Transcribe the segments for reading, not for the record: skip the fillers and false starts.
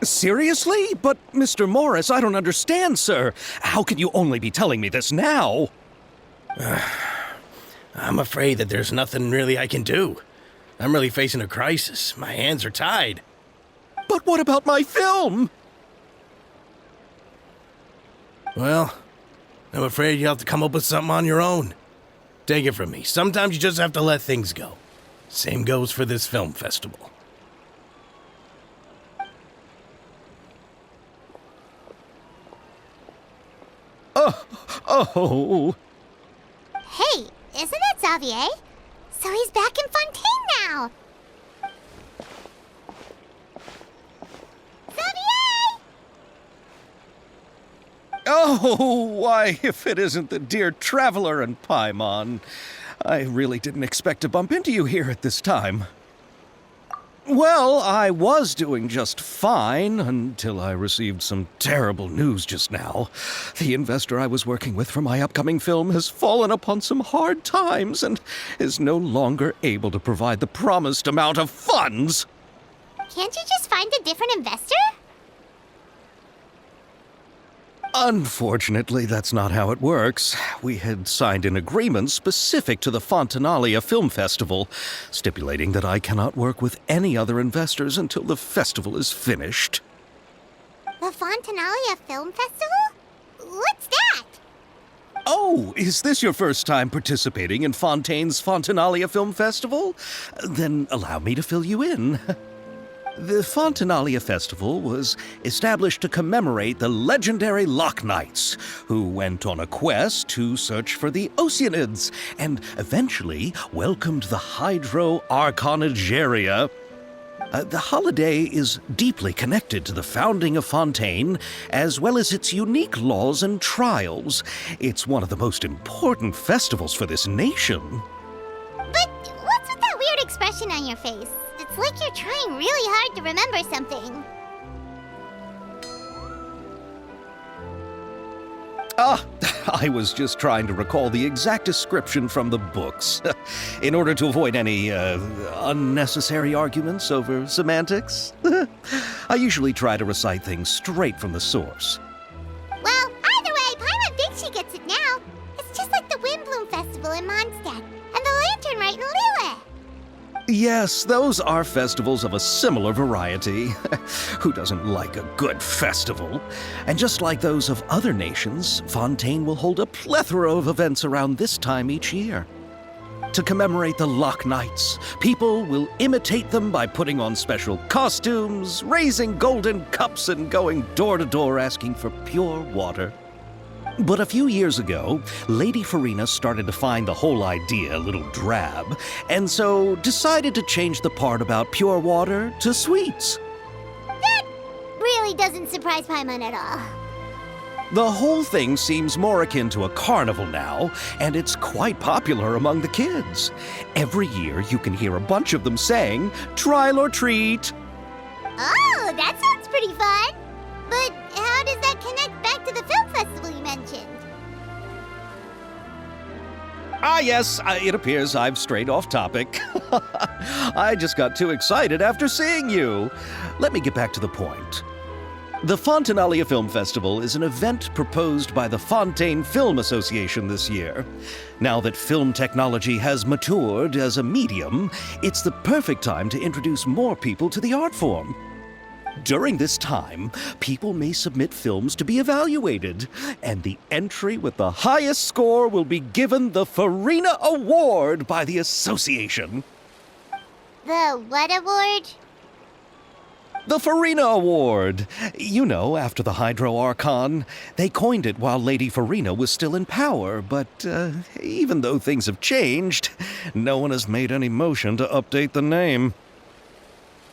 Seriously? But, Mr. Morris, I don't understand, sir. How can you only be telling me this now? I'm afraid that there's nothing really I can do. I'm really facing a crisis. My hands are tied. But what about my film? Well, I'm afraid you'll have to come up with something on your own. Take it from me. Sometimes you just have to let things go. Same goes for this film festival. Oh. Hey, isn't that Xavier? So he's back in Fontaine now. Xavier! Oh, why, if it isn't the dear Traveler and Paimon. I really didn't expect to bump into you here at this time. Well, I was doing just fine until I received some terrible news just now. The investor I was working with for my upcoming film has fallen upon some hard times and is no longer able to provide the promised amount of funds. Can't you just find a different investor? Unfortunately, that's not how it works. We had signed an agreement specific to the Fontanalia Film Festival, stipulating that I cannot work with any other investors until the festival is finished. The Fontanalia Film Festival? What's that? Oh, is this your first time participating in Fontaine's Fontanalia Film Festival? Then allow me to fill you in. The Fontanalia Festival was established to commemorate the legendary Loch Knights, who went on a quest to search for the Oceanids and eventually welcomed the Hydro Archonigeria. The holiday is deeply connected to the founding of Fontaine, as well as its unique laws and trials. It's one of the most important festivals for this nation. But what's with that weird expression on your face? It's like you're trying really hard to remember something. I was just trying to recall the exact description from the books, in order to avoid any unnecessary arguments over semantics. I usually try to recite things straight from the source. Well, either way, Paimon thinks she gets it now. It's just like the Windbloom Festival in Mondstadt, and the Lantern Rite in Lille. Yes, those are festivals of a similar variety. Who doesn't like a good festival? And just like those of other nations, Fontaine will hold a plethora of events around this time each year. To commemorate the Loch Knights, people will imitate them by putting on special costumes, raising golden cups, and going door to door asking for pure water. But a few years ago, Lady Farina started to find the whole idea a little drab, and so decided to change the part about pure water to sweets. That really doesn't surprise Paimon at all. The whole thing seems more akin to a carnival now, and it's quite popular among the kids. Every year you can hear a bunch of them saying, "Trial or treat." Oh, that sounds pretty fun. But how does that connect back to the film festival you mentioned? Yes, it appears I've strayed off topic. I just got too excited after seeing you. Let me get back to the point. The Fontanalia Film Festival is an event proposed by the Fontaine Film Association this year. Now that film technology has matured as a medium, it's the perfect time to introduce more people to the art form. During this time, people may submit films to be evaluated, and the entry with the highest score will be given the Farina Award by the association. The what award? The Farina Award. You know, after the Hydro Archon. They coined it while Lady Farina was still in power, but even though things have changed, no one has made any motion to update the name.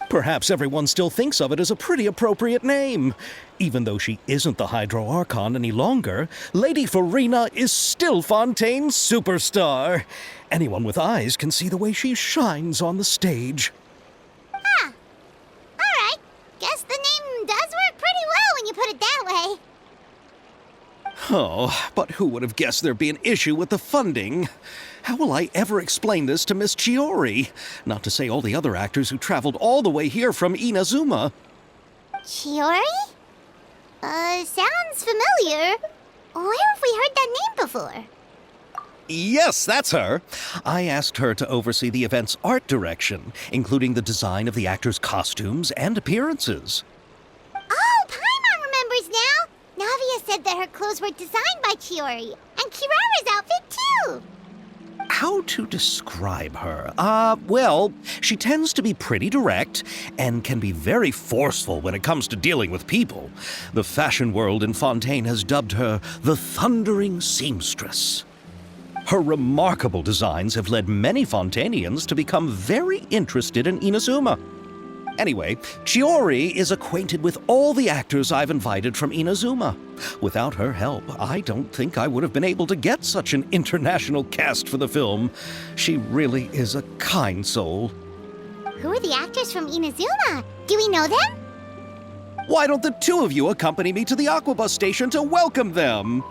Perhaps everyone still thinks of it as a pretty appropriate name. Even though she isn't the Hydro Archon any longer, Lady Farina is still Fontaine's superstar. Anyone with eyes can see the way she shines on the stage. Huh. Alright. Guess the name does work pretty well when you put it that way. Oh, but who would have guessed there'd be an issue with the funding? How will I ever explain this to Miss Chiori? Not to say all the other actors who traveled all the way here from Inazuma. Chiori? Sounds familiar. Where have we heard that name before? Yes, that's her. I asked her to oversee the event's art direction, including the design of the actors' costumes and appearances. Oh, Paimon remembers now! Navia said that her clothes were designed by Chiori, and Kirara's outfit too! How to describe her? Well, she tends to be pretty direct and can be very forceful when it comes to dealing with people. The fashion world in Fontaine has dubbed her the Thundering Seamstress. Her remarkable designs have led many Fontainians to become very interested in Inazuma. Anyway, Chiori is acquainted with all the actors I've invited from Inazuma. Without her help, I don't think I would have been able to get such an international cast for the film. She really is a kind soul. Who are the actors from Inazuma? Do we know them? Why don't the two of you accompany me to the Aquabus station to welcome them?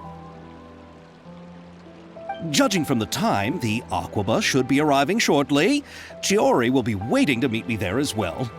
Judging from the time, the Aquabus should be arriving shortly. Chiori will be waiting to meet me there as well.